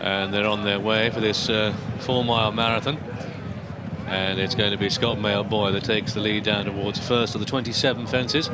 And they're on their way for this 4-mile marathon. And it's going to be Scott Mailboy that takes the lead down towards first of the 27 fences.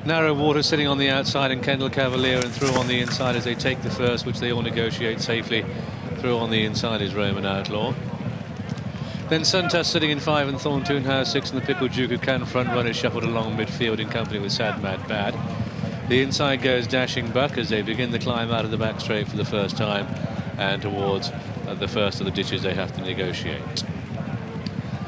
Narrow Water sitting on the outside, and Kendall Cavalier and through on the inside as they take the first, which they all negotiate safely. Through on the inside is Roman Outlaw. Then Suntas sitting in 5 and Thorntoon House 6, and the Pickle Duke, who can front run, is shuffled along midfield in company with Sad Mad Bad. The inside goes Dashing Buck as they begin the climb out of the back straight for the first time, and towards the first of the ditches they have to negotiate.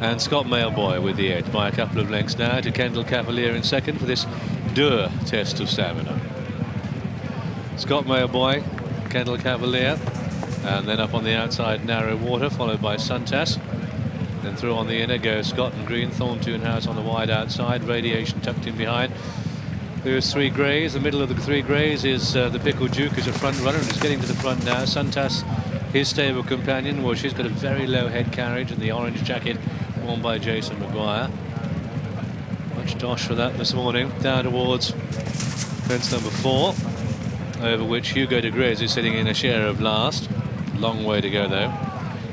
And Scott Mailboy with the edge by a couple of lengths now to Kendall Cavalier in second for this Deux test of stamina. Scott Mailboy, Kendall Cavalier, and then up on the outside Narrow Water, followed by Suntas. Then through on the inner goes Scott and Green, Thorntoon House on the wide outside, Radiation tucked in behind. There's 3 greys. The middle of the 3 greys is the Pickle Duke, who's a front runner and is getting to the front now. Suntas, his stable companion, well, she's got a very low head carriage and the orange jacket worn by Jason Maguire. Much dosh for that this morning. Down towards fence number 4, over which Hugo de Grez is sitting in a share of last. Long way to go though.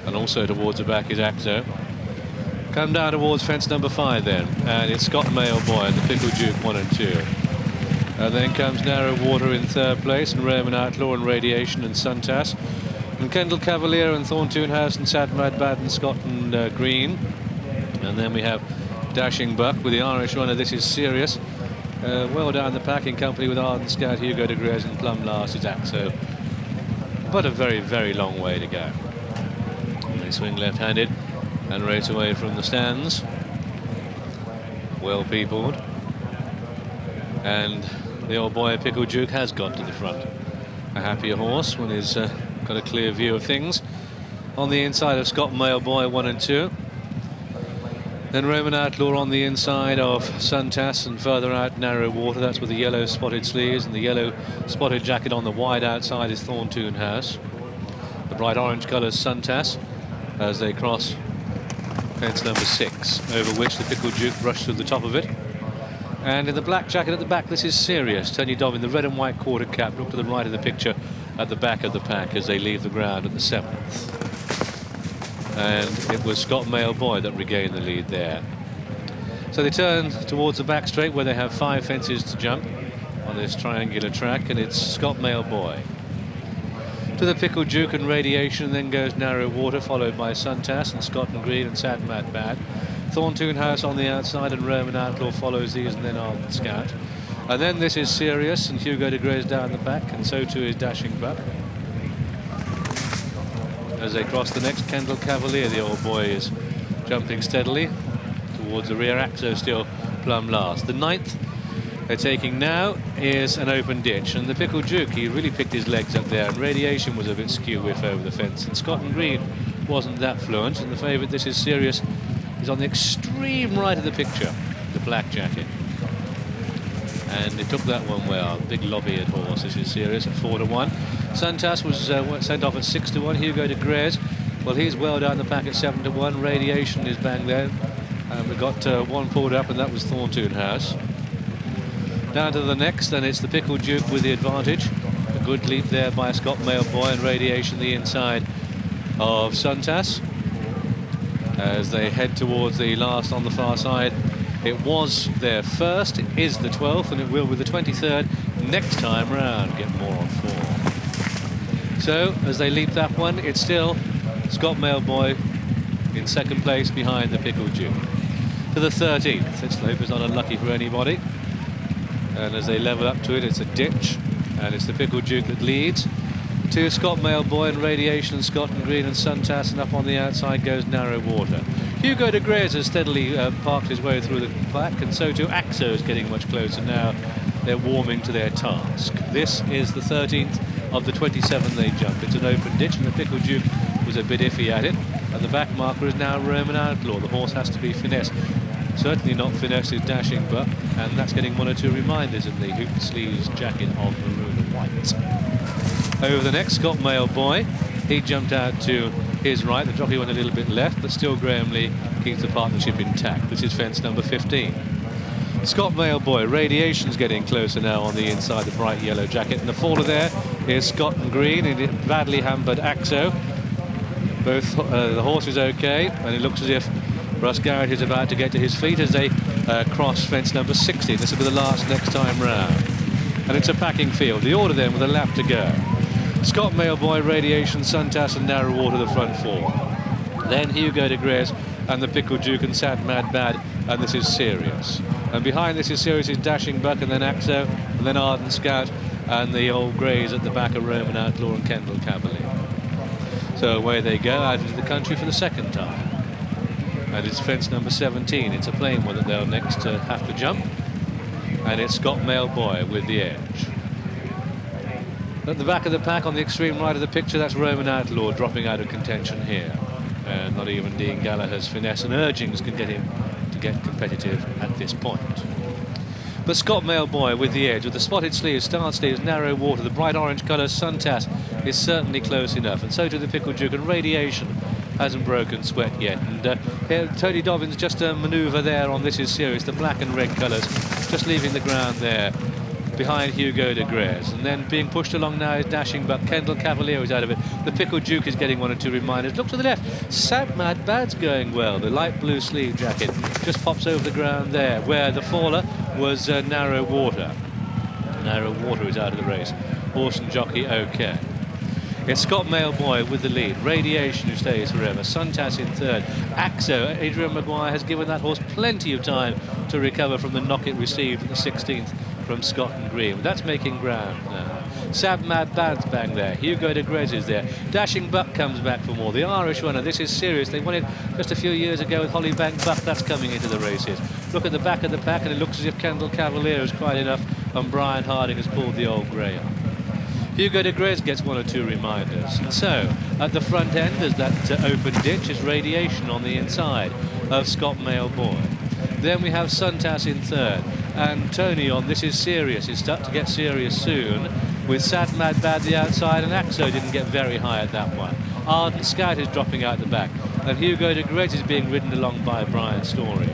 And also towards the back is Ackzo. Come down towards fence number 5 then, and it's Scott Mailboy and the Pickle Duke 1 and 2. And then comes Narrow Water in 3rd place, and Roman Outlaw and Radiation and Suntas. And Kendall Cavalier and Thorntoon House and Sad Mad Bad and Scott and Green. And then we have Dashing Buck with the Irish runner. This is Serious. Well down the pack in company with Ardent Scout, Hugo de Grez, and plumb last is Ackzo. But a very, very long way to go. And they swing left-handed and race away from the stands. Well peopled. And the old boy Pickle Duke has got to the front. A happier horse when he's got a clear view of things. On the inside of Scott Mailboy 1 and 2. Then Roman Outlaw on the inside of Suntas, and further out Narrow Water. That's with the yellow spotted sleeves, and the yellow spotted jacket on the wide outside is Thorntoon House. The bright orange colours Suntas as they cross fence number 6, over which the Pickle Duke brushed through the top of it. And in the black jacket at the back, this is Serious. Tony Dobbin, the red and white quarter cap, look to the right of the picture at the back of the pack as they leave the ground at the 7th. And it was Scott Mailboy that regained the lead there. So they turn towards the back straight where they have 5 fences to jump on this triangular track, and it's Scott Mailboy. To the Pickle Duke and Radiation, then goes Narrow Water, followed by Suntas and Scott and Green and Sad Mad Bad. Thorntoon House on the outside, and Roman Outlaw follows these, and then Ardent Scout. And then this is Serious, and Hugo de Grez down the back, and so too is Dashing Buck. As they cross the next, Kendall Cavalier, the old boy, is jumping steadily towards the rear. Ackzo still plumb last. The 9th they're taking now is an open ditch, and the Pickle Duke, he really picked his legs up there, and Radiation was a bit skew-whiff over the fence, and Scott and Green wasn't that fluent, and the favourite, this is Serious, is on the extreme right of the picture, the black jacket. And it took that one well. Big lobby-eared horse. This is Serious at 4 to 1. Suntas was sent off at 6 to 1. Hugo de Grez, well, he's well down the pack at 7 to 1. Radiation is bang there. And we've got one pulled up, and that was Thorntoon House. Down to the next, and it's the Pickle Duke with the advantage. A good leap there by Scott Mailboy, and Radiation the inside of Suntas as they head towards the last on the far side. It was their first, it is the 12th, and it will be the 23rd next time round. Get more on 4. So, as they leap that one, it's still Scott Mailboy in 2nd place behind the Pickle Duke. To the 13th, let's hope it's not unlucky for anybody. And as they level up to it, it's a ditch, and it's the Pickle Duke that leads. To Scott Mailboy and Radiation, and Scott and Green and Suntas, and up on the outside goes Narrow Water. Hugo de Grez has steadily parked his way through the pack, and so too Ackzo is getting much closer now. They're warming to their task. This is the 13th of the 27 they jump. It's an open ditch, and the Pickle Duke was a bit iffy at it. And the back marker is now Roman Outlaw. The horse has to be finessed. Certainly not finessed is Dashing Buck, and that's getting 1 or 2 reminders in the hoop sleeves jacket of maroon and white. Over the next, Scott Mailboy. He jumped out to his right. The jockey went a little bit left, but still Graham Lee keeps the partnership intact. This is fence number 15. Scott Mailboy, Radiation's getting closer now on the inside, the bright yellow jacket. And the faller there is Scott and Green, and it badly hampered Ackzo. Both the horse is okay, and it looks as if Russ Garrett is about to get to his feet as they cross fence number 16. This will be the last next time round. And it's a packing field. The order then with a lap to go. Scott Mailboy, Radiation, Suntas and Narrow Water the front four. Then Hugo de Grez and the Pickle Duke and Sad Mad Bad, and This Is Serious. And behind This Is Serious is Dashing Buck, and then Ackzo, and then Ardent Scout, and the old greys at the back of Roman Outlaw and Kendall Cavalier. So away they go out into the country for the second time. And it's fence number 17. It's a plain one that they'll next have to jump. And it's Scott Mailboy with the edge. At the back of the pack on the extreme right of the picture, that's Roman Outlaw dropping out of contention here. And not even Dean Gallagher's finesse and urgings can get him to get competitive at this point. But Scott Mailboy with the edge, with the spotted sleeves, starred sleeves, Narrow Water, the bright orange colours, Suntas is certainly close enough. And so to the Pickle Duke, and Radiation hasn't broken sweat yet. And here, Tony Dobbins just a manoeuvre there on This Is Serious, the black and red colours, just leaving the ground there behind Hugo de Grez. And then being pushed along now is Dashing Buck. Kendall Cavalier is out of it. The Pickle Duke is getting one or two reminders. Look to the left. Sad Mad Bad's going well. The light blue sleeve jacket just pops over the ground there, where the faller was Narrow Water. Narrow Water is out of the race. Horse and jockey okay. It's Scott Mailboy with the lead. Radiation, who stays forever. Suntas in third. Ackzo, Adrian Maguire has given that horse plenty of time to recover from the knock it received at the 16th from Scott and Green. That's making ground now. Sad Mad Bad's bang there. Hugo de Grez is there. Dashing Buck comes back for more. The Irish runner, This Is Serious. They won it just a few years ago with Hollybank Buck. That's coming into the races. Look at the back of the pack, and it looks as if Kendall Cavalier is quite enough, and Brian Harding has pulled the old grey up. Hugo de Grez gets one or two reminders. And so, at the front end, there's that open ditch, is Radiation on the inside of Scott Mailboy. Then we have Suntas in third, and Tony on This Is Serious is stuck to get serious soon, with Sad Mad Bad the outside, and Ackzo didn't get very high at that one. Ardent Scout is dropping out the back, and Hugo de Grez is being ridden along by Brian Story.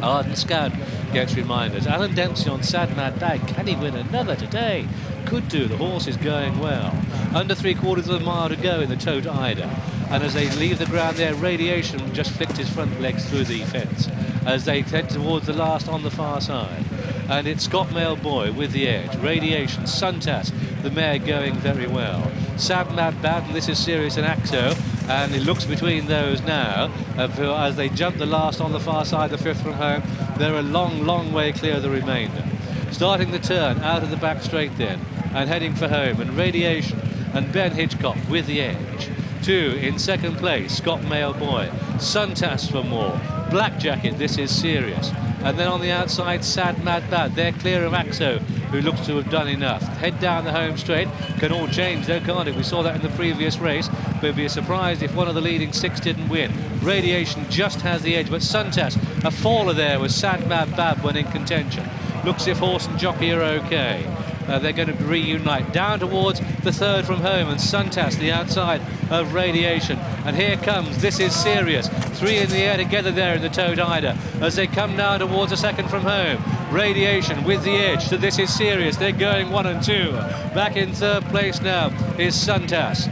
Ardent Scout gets reminders. Alan Dempsey on Sad Mad Bad. Can he win another today? Could do. The horse is going well. Under 3/4 of a mile to go in the Tote Eider. And as they leave the ground there, Radiation just flicked his front legs through the fence as they head towards the last on the far side. And it's Scott Mailboy with the edge. Radiation, Suntas, the mare going very well. Sad Mad Bad, and This Is Serious, and Ackzo. And it looks between those now as they jump the last on the far side, the fifth from home. They're a long, long way clear of the remainder. Starting the turn out of the back straight then, and heading for home, and Radiation and Ben Hitchcock with the edge. Two in second place, Scott Mailboy. Suntas for more. Black Jacket, This Is Serious. And then on the outside, Sad Mad Bad. They're clear of Ackzo, who looks to have done enough. Head down the home straight. Can all change though, can't it? We saw that in the previous race. But it'd be a surprise if one of the leading six didn't win. Radiation just has the edge, but Suntas, a faller there with Sad Mad Bad when in contention. Looks as if horse and jockey are okay. They're going to reunite down towards the third from home, and Suntas the outside of Radiation. And here comes This Is Serious. Three in the air together there in the Tote Eider as they come now towards the second from home. Radiation with the edge to This Is Serious. They're going 1 and 2. Back in third place now is Suntas.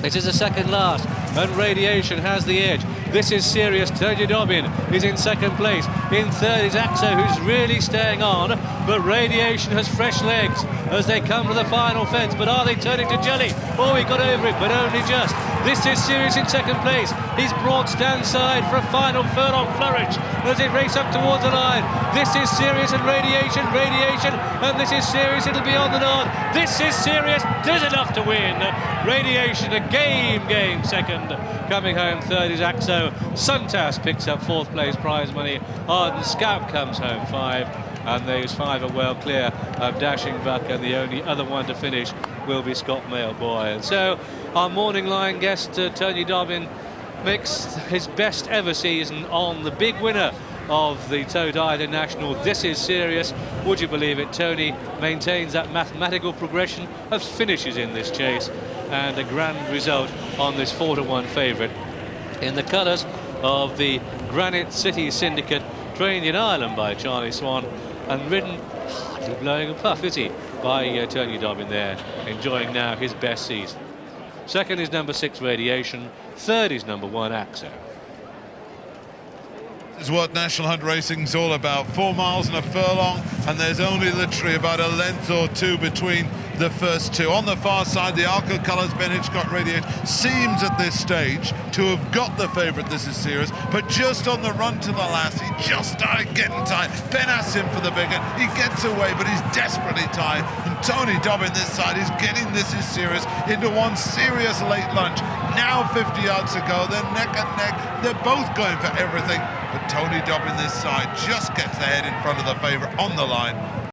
This is the second last, and Radiation has the edge. This Is Serious. Tony Dobbin is in second place. In third is Ackzo, who's really staying on, but Radiation has fresh legs as they come to the final fence. But are they turning to jelly? Oh, he got over it, but only just. This Is Serious in second place. He's brought stand side for a final furlong flourish as they race up towards the line. This Is Serious and Radiation, and This Is Serious. It'll be on the nod. This Is Serious does enough to win. Radiation a game second. Coming home third is Ackzo. Suntas picks up fourth place prize money. Ardent Scout comes home 5, and those 5 are well clear of Dashing Buck, and the only other one to finish will be Scott Mailboy. And so our morning line guest Tony Dobbin makes his best ever season on the big winner of the Tote Eider National. This Is Serious. Would you believe it? Tony maintains that mathematical progression of finishes in this chase, and a grand result on this 4-to-1 favourite in the colours of the Granite City Syndicate, trained in Ireland by Charlie Swan, and ridden, hardly blowing a puff, is he, by Tony Dobbin there, enjoying now his best season. Second is number 6, Radiation. Third is number 1, Ackzo. This is what National Hunt Racing's all about. 4 miles and a furlong, and there's only literally about a length or two between the first two. On the far side, the Arco Colours Ben Hitchcock Radiation seems at this stage to have got the favourite. This is serious, but just on the run to the last, he just started getting tight. Ben asks him for the big one. He gets away, but he's desperately tired. And Tony Dobbin this side is getting This Is Serious into one serious late lunge. Now 50 yards to go. They're neck and neck. They're both going for everything. But Tony Dobbin this side just gets the head in front of the favourite on the line.